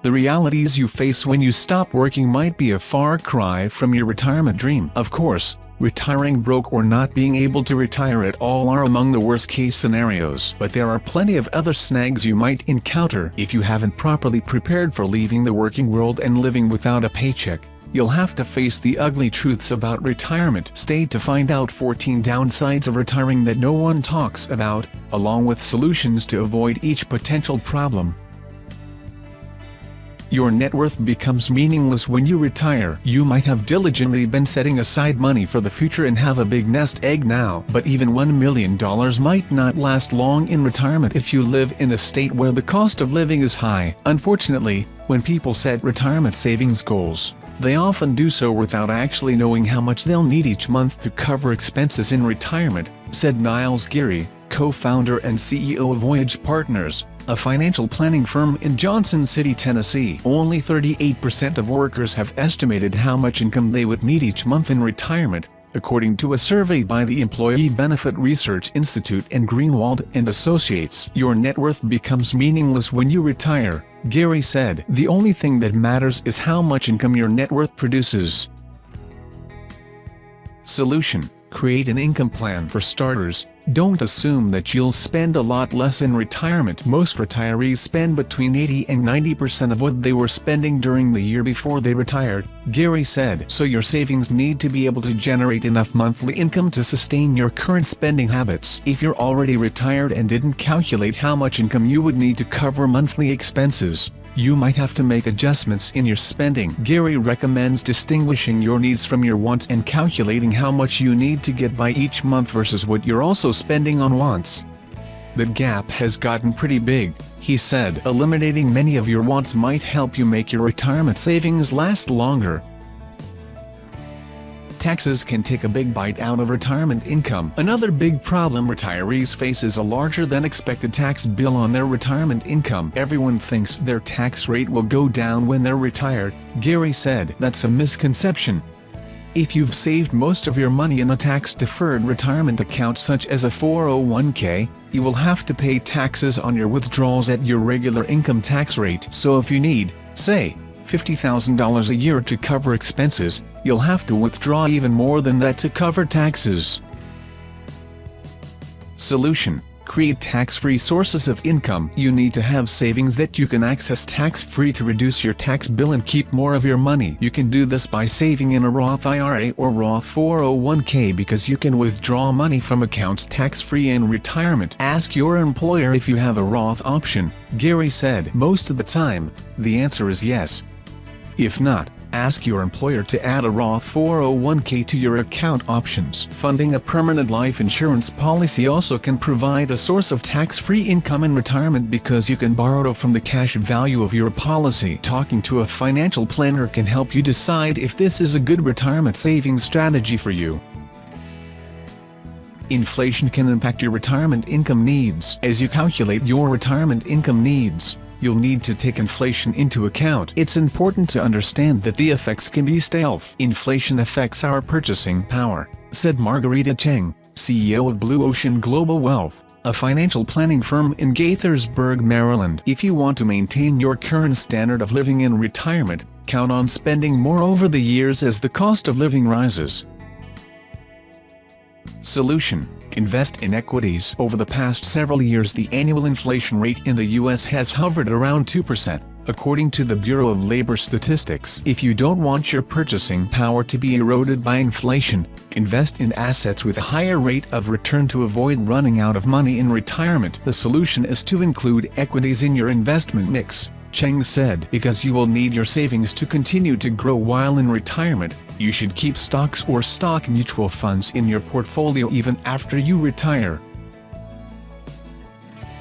The realities you face when you stop working might be a far cry from your retirement dream. Of course, retiring broke or not being able to retire at all are among the worst-case scenarios. But there are plenty of other snags you might encounter if you haven't properly prepared for leaving the working world and living without a paycheck. You'll have to face the ugly truths about retirement. Stay to find out 14 downsides of retiring that no one talks about, along with solutions to avoid each potential problem. Your net worth becomes meaningless when you retire. You might have diligently been setting aside money for the future and have a big nest egg now, but even $1 million might not last long in retirement if you live in a state where the cost of living is high. Unfortunately, when people set retirement savings goals, they often do so without actually knowing how much they'll need each month to cover expenses in retirement, said Niles Geary, co-founder and CEO of Voyage Partners, a financial planning firm in Johnson City, Tennessee. Only 38% of workers have estimated how much income they would need each month in retirement, according to a survey by the Employee Benefit Research Institute and Greenwald and Associates. Your net worth becomes meaningless when you retire, Geary said. The only thing that matters is how much income your net worth produces. Solution: create an income plan. For starters, don't assume that you'll spend a lot less in retirement. Most retirees spend between 80 and 90% of what they were spending during the year before they retired, Geary said. So your savings need to be able to generate enough monthly income to sustain your current spending habits. If you're already retired and didn't calculate how much income you would need to cover monthly expenses, you might have to make adjustments in your spending. Geary recommends distinguishing your needs from your wants and calculating how much you need to get by each month versus what you're also spending on wants. The gap has gotten pretty big, he said. Eliminating many of your wants might help you make your retirement savings last longer. Taxes can take a big bite out of retirement income. Another big problem retirees face is a larger than expected tax bill on their retirement income. Everyone thinks their tax rate will go down when they're retired, Geary said. That's a misconception. If you've saved most of your money in a tax-deferred retirement account such as a 401k, you will have to pay taxes on your withdrawals at your regular income tax rate. So if you need, say, $50,000 a year to cover expenses, you'll have to withdraw even more than that to cover taxes. Solution: create tax-free sources of income. You need to have savings that you can access tax-free to reduce your tax bill and keep more of your money. You can do this by saving in a Roth IRA or Roth 401k because you can withdraw money from accounts tax-free in retirement. Ask your employer if you have a Roth option, Geary said. Most of the time, the answer is yes. If not, ask your employer to add a Roth 401k to your account options. Funding a permanent life insurance policy also can provide a source of tax-free income in retirement because you can borrow from the cash value of your policy. Talking to a financial planner can help you decide if this is a good retirement savings strategy for you. Inflation can impact your retirement income needs. As you calculate your retirement income needs, you'll need to take inflation into account. It's important to understand that the effects can be stealth. Inflation affects our purchasing power, said Margarita Cheng, CEO of Blue Ocean Global Wealth, a financial planning firm in Gaithersburg, Maryland. If you want to maintain your current standard of living in retirement, count on spending more over the years as the cost of living rises. Solution: invest in equities. Over the past several years, the annual inflation rate in the U.S. has hovered around 2%, according to the Bureau of Labor Statistics. If you don't want your purchasing power to be eroded by inflation, invest in assets with a higher rate of return to avoid running out of money in retirement. The solution is to include equities in your investment mix, Cheng said. Because you will need your savings to continue to grow while in retirement, you should keep stocks or stock mutual funds in your portfolio even after you retire.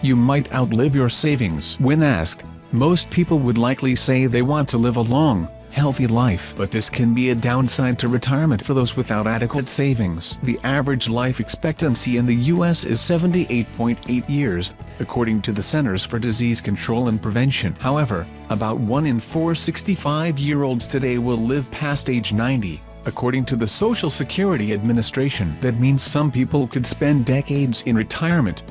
You might outlive your savings. When asked, most people would likely say they want to live a long, healthy life. But this can be a downside to retirement for those without adequate savings. The average life expectancy in the U.S. is 78.8 years, according to the Centers for Disease Control and Prevention. However, about 1 in 4 65-year-olds today will live past age 90. According to the Social Security Administration, that means some people could spend decades in retirement.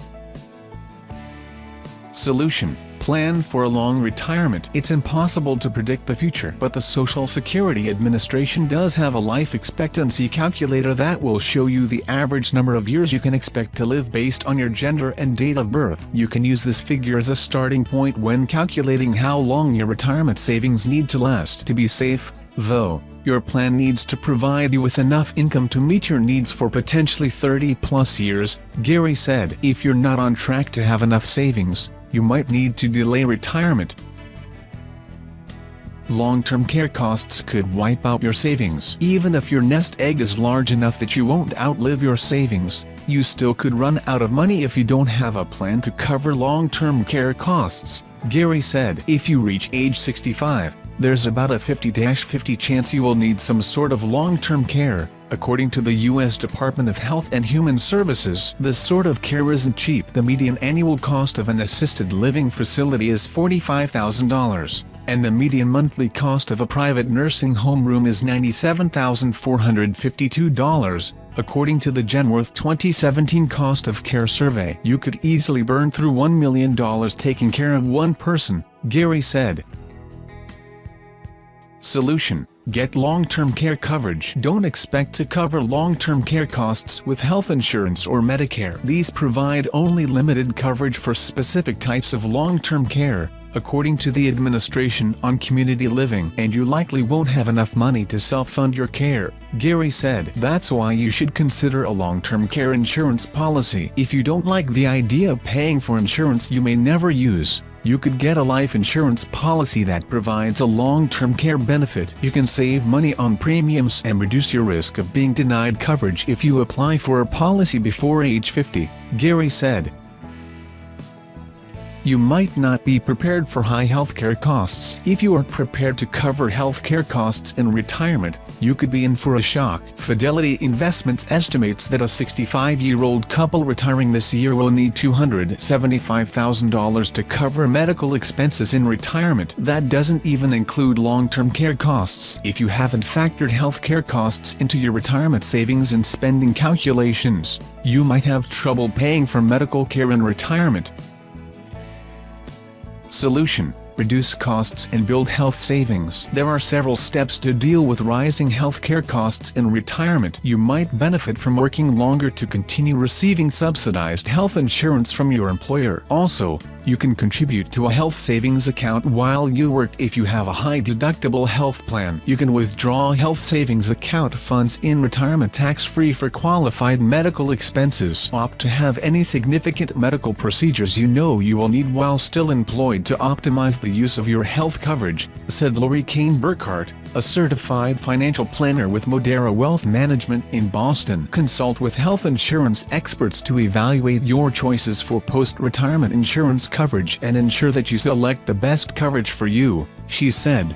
Solution: plan for a long retirement. It's impossible to predict the future, but the Social Security Administration does have a life expectancy calculator that will show you the average number of years you can expect to live based on your gender and date of birth. You can use this figure as a starting point when calculating how long your retirement savings need to last. To be safe, though, your plan needs to provide you with enough income to meet your needs for potentially 30+ years, Gary said. If you're not on track to have enough savings, you might need to delay retirement. Long-term care costs could wipe out your savings. Even if your nest egg is large enough that you won't outlive your savings, you still could run out of money if you don't have a plan to cover long-term care costs, Gary said. If you reach age 65, there's about a 50-50 chance you will need some sort of long-term care, according to the U.S. Department of Health and Human Services. This sort of care isn't cheap. The median annual cost of an assisted living facility is $45,000, and the median monthly cost of a private nursing home room is $97,452, according to the Genworth 2017 Cost of Care Survey. You could easily burn through $1 million taking care of one person, Gary said. Solution: get long-term care coverage. Don't expect to cover long-term care costs with health insurance or Medicare. These provide only limited coverage for specific types of long-term care, according to the Administration on Community Living, and you likely won't have enough money to self-fund your care, Gary said. That's why you should consider a long-term care insurance policy. If you don't like the idea of paying for insurance you may never use, you could get a life insurance policy that provides a long-term care benefit. You can save money on premiums and reduce your risk of being denied coverage if you apply for a policy before age 50, Gary said. You might not be prepared for high healthcare costs. If you aren't prepared to cover healthcare costs in retirement, you could be in for a shock. Fidelity Investments estimates that a 65-year-old couple retiring this year will need $275,000 to cover medical expenses in retirement. That doesn't even include long-term care costs. If you haven't factored healthcare costs into your retirement savings and spending calculations, you might have trouble paying for medical care in retirement. Solution: reduce costs and build health savings. There are several steps to deal with rising healthcare costs in retirement. You might benefit from working longer to continue receiving subsidized health insurance from your employer. Also, you can contribute to a health savings account while you work. If you have a high deductible health plan, you can withdraw health savings account funds in retirement tax-free for qualified medical expenses. Opt to have any significant medical procedures you know you will need while still employed to optimize the use of your health coverage, said Lori Kane Burkhart, a certified financial planner with Modera Wealth Management in Boston. Consult with health insurance experts to evaluate your choices for post-retirement insurance coverage and ensure that you select the best coverage for you, she said.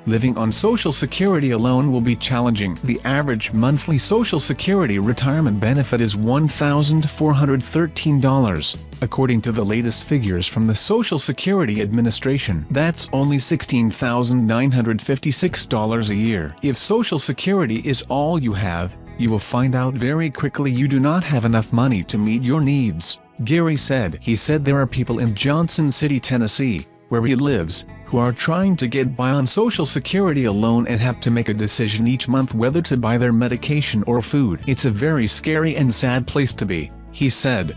Living on Social Security alone will be challenging. The average monthly Social Security retirement benefit is $1,413, according to the latest figures from the Social Security Administration. That's only $16,956 a year. If Social Security is all you have, you will find out very quickly you do not have enough money to meet your needs, Gary said. He said there are people in Johnson City, Tennessee, where he lives, who are trying to get by on Social Security alone and have to make a decision each month whether to buy their medication or food. It's a very scary and sad place to be, he said.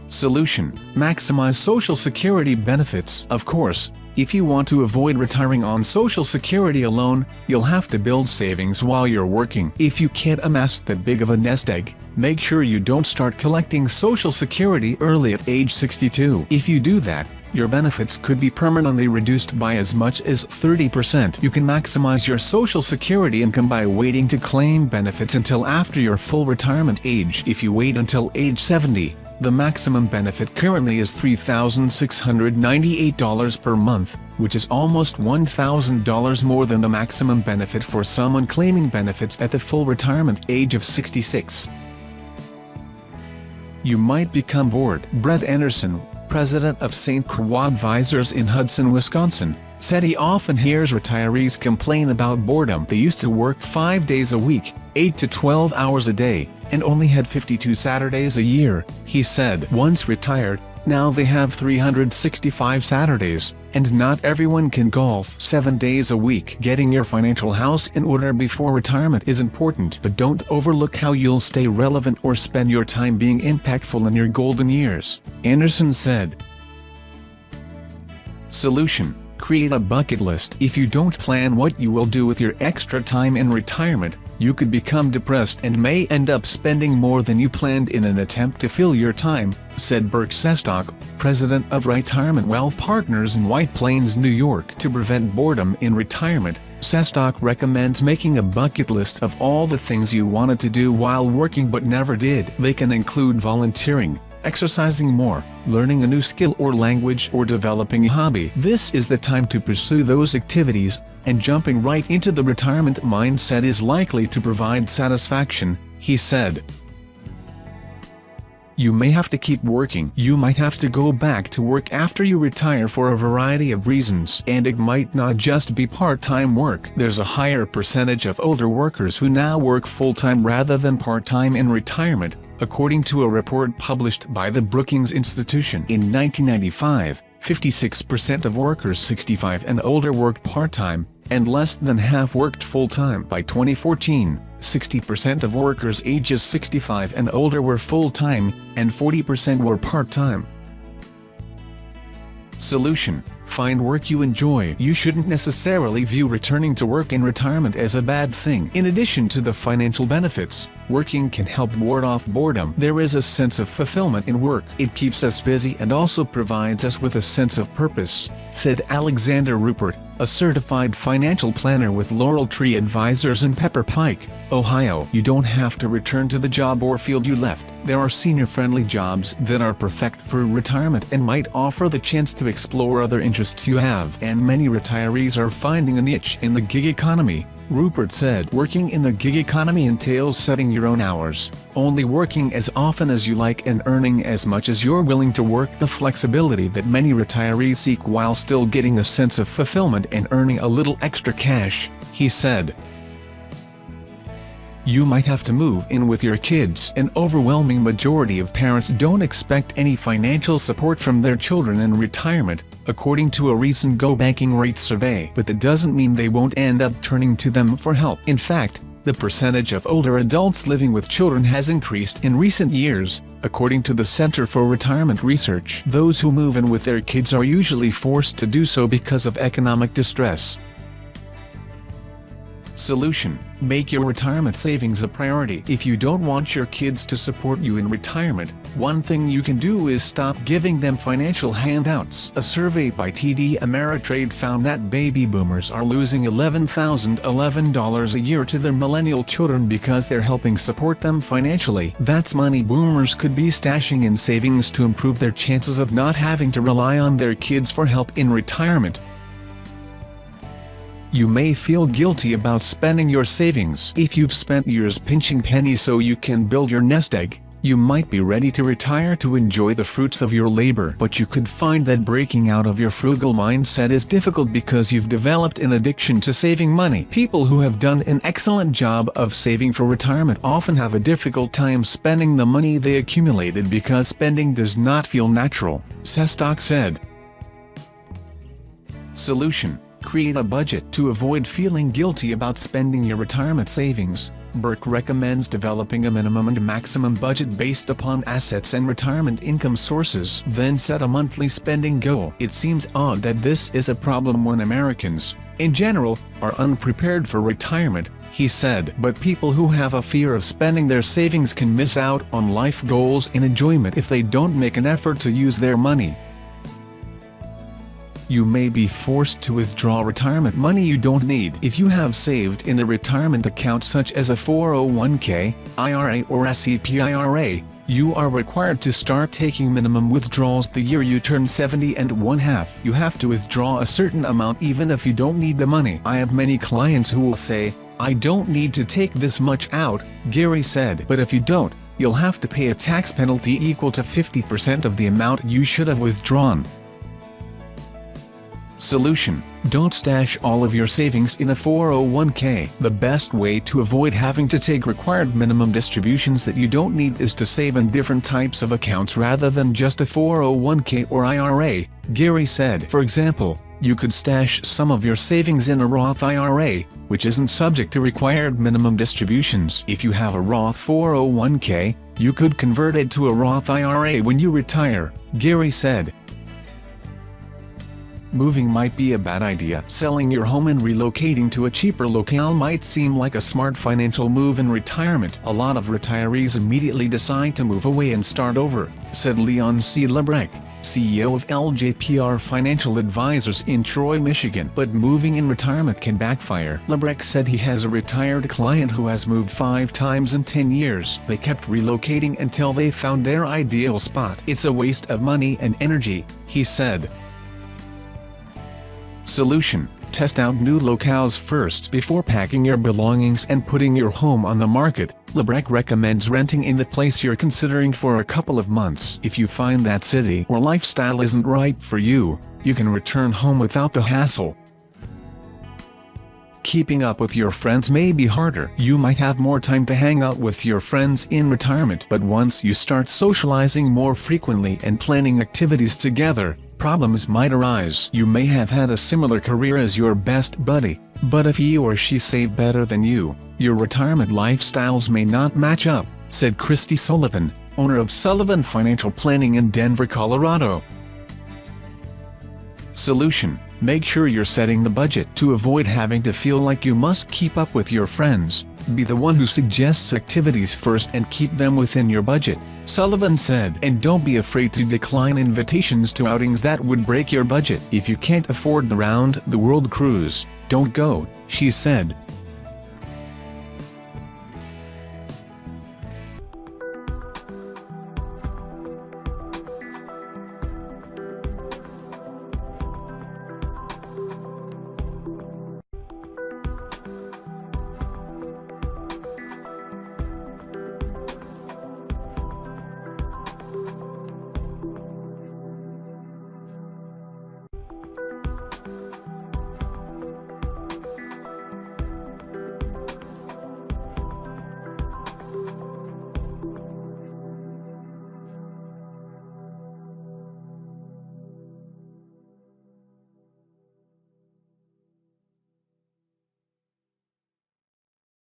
Solution: maximize Social Security benefits. Of course, if you want to avoid retiring on Social Security alone, you'll have to build savings while you're working. If you can't amass that big of a nest egg, make sure you don't start collecting Social Security early at age 62. If you do that, your benefits could be permanently reduced by as much as 30%. You can maximize your Social Security income by waiting to claim benefits until after your full retirement age. If you wait until age 70, The maximum benefit currently is $3,698 per month, which is almost $1,000 more than the maximum benefit for someone claiming benefits at the full retirement age of 66. You might become bored. Brett Anderson, president of St. Croix Advisors in Hudson, Wisconsin, said he often hears retirees complain about boredom. They used to work 5 days a week, 8 to 12 hours a day, and only had 52 Saturdays a year, he said. Once retired, now they have 365 Saturdays, and not everyone can golf 7 days a week. Getting your financial house in order before retirement is important, but don't overlook how you'll stay relevant or spend your time being impactful in your golden years, Anderson said. Solution: create a bucket list. If you don't plan what you will do with your extra time in retirement, you could become depressed and may end up spending more than you planned in an attempt to fill your time, said Burke Sestock, president of Retirement Wealth Partners in White Plains, New York. To prevent boredom in retirement, Sestock recommends making a bucket list of all the things you wanted to do while working but never did. They can include volunteering, exercising more, learning a new skill or language, or developing a hobby. This is the time to pursue those activities, and jumping right into the retirement mindset is likely to provide satisfaction, he said. You may have to keep working. You might have to go back to work after you retire for a variety of reasons, and it might not just be part-time work. There's a higher percentage of older workers who now work full-time rather than part-time in retirement, according to a report published by the Brookings Institution. In 1995, 56% of workers 65 and older worked part-time, and less than half worked full-time. By 2014, 60% of workers ages 65 and older were full-time, and 40% were part-time. Solution: find work you enjoy. You shouldn't necessarily view returning to work in retirement as a bad thing. In addition to the financial benefits, working can help ward off boredom. There is a sense of fulfillment in work. It keeps us busy and also provides us with a sense of purpose, said Alexander Rupert, a certified financial planner with Laurel Tree Advisors in Pepper Pike, Ohio. You don't have to return to the job or field you left. There are senior-friendly jobs that are perfect for retirement and might offer the chance to explore other interests you have. And many retirees are finding a niche in the gig economy, Rupert said. Working in the gig economy entails setting your own hours, only working as often as you like, and earning as much as you're willing to work. The flexibility that many retirees seek while still getting a sense of fulfillment and earning a little extra cash, he said. You might have to move in with your kids. An overwhelming majority of parents don't expect any financial support from their children in retirement, according to a recent Go Banking Rate survey. But that doesn't mean they won't end up turning to them for help. In fact, the percentage of older adults living with children has increased in recent years, according to the Center for Retirement Research. Those who move in with their kids are usually forced to do so because of economic distress. Solution: make your retirement savings a priority. If you don't want your kids to support you in retirement, one thing you can do is stop giving them financial handouts. A survey by TD Ameritrade found that baby boomers are losing $11,011 a year to their millennial children because they're helping support them financially. That's money boomers could be stashing in savings to improve their chances of not having to rely on their kids for help in retirement. You may feel guilty about spending your savings. If you've spent years pinching pennies so you can build your nest egg, you might be ready to retire to enjoy the fruits of your labor. But you could find that breaking out of your frugal mindset is difficult because you've developed an addiction to saving money. People who have done an excellent job of saving for retirement often have a difficult time spending the money they accumulated because spending does not feel natural, Sestock said. Solution: create a budget. To avoid feeling guilty about spending your retirement savings, Burke recommends developing a minimum and maximum budget based upon assets and retirement income sources. Then set a monthly spending goal. It seems odd that this is a problem when Americans, in general, are unprepared for retirement, he said. But people who have a fear of spending their savings can miss out on life goals and enjoyment if they don't make an effort to use their money. You may be forced to withdraw retirement money you don't need. If you have saved in a retirement account such as a 401k, IRA or SEP IRA, you are required to start taking minimum withdrawals the year you turn 70 and 1/2. You have to withdraw a certain amount even if you don't need the money. I have many clients who will say, "I don't need to take this much out," Gary said. But if you don't, you'll have to pay a tax penalty equal to 50% of the amount you should have withdrawn. Solution: don't stash all of your savings in a 401k. The best way to avoid having to take required minimum distributions that you don't need is to save in different types of accounts rather than just a 401k or IRA, Gary said. For example, you could stash some of your savings in a Roth IRA, which isn't subject to required minimum distributions. If you have a Roth 401k, you could convert it to a Roth IRA when you retire, Gary said. Moving might be a bad idea. Selling your home and relocating to a cheaper locale might seem like a smart financial move in retirement. A lot of retirees immediately decide to move away and start over, said Leon C. Lebrecht, CEO of LJPR Financial Advisors in Troy, Michigan. But moving in retirement can backfire. Lebrecht said he has a retired client who has moved 5 times in 10 years. They kept relocating until they found their ideal spot. "It's a waste of money and energy," he said. Solution: test out new locales first before packing your belongings and putting your home on the market. Lebrecht recommends renting in the place you're considering for a couple of months. If you find that city or lifestyle isn't right for you, you can return home without the hassle. Keeping up with your friends may be harder. You might have more time to hang out with your friends in retirement, but once you start socializing more frequently and planning activities together, problems might arise. You may have had a similar career as your best buddy, but if he or she saved better than you, your retirement lifestyles may not match up, said Christy Sullivan, owner of Sullivan Financial Planning in Denver, Colorado. Solution: make sure you're setting the budget. To avoid having to feel like you must keep up with your friends, be the one who suggests activities first and keep them within your budget, Sullivan said. And don't be afraid to decline invitations to outings that would break your budget. If you can't afford the round-the-world cruise, don't go, she said.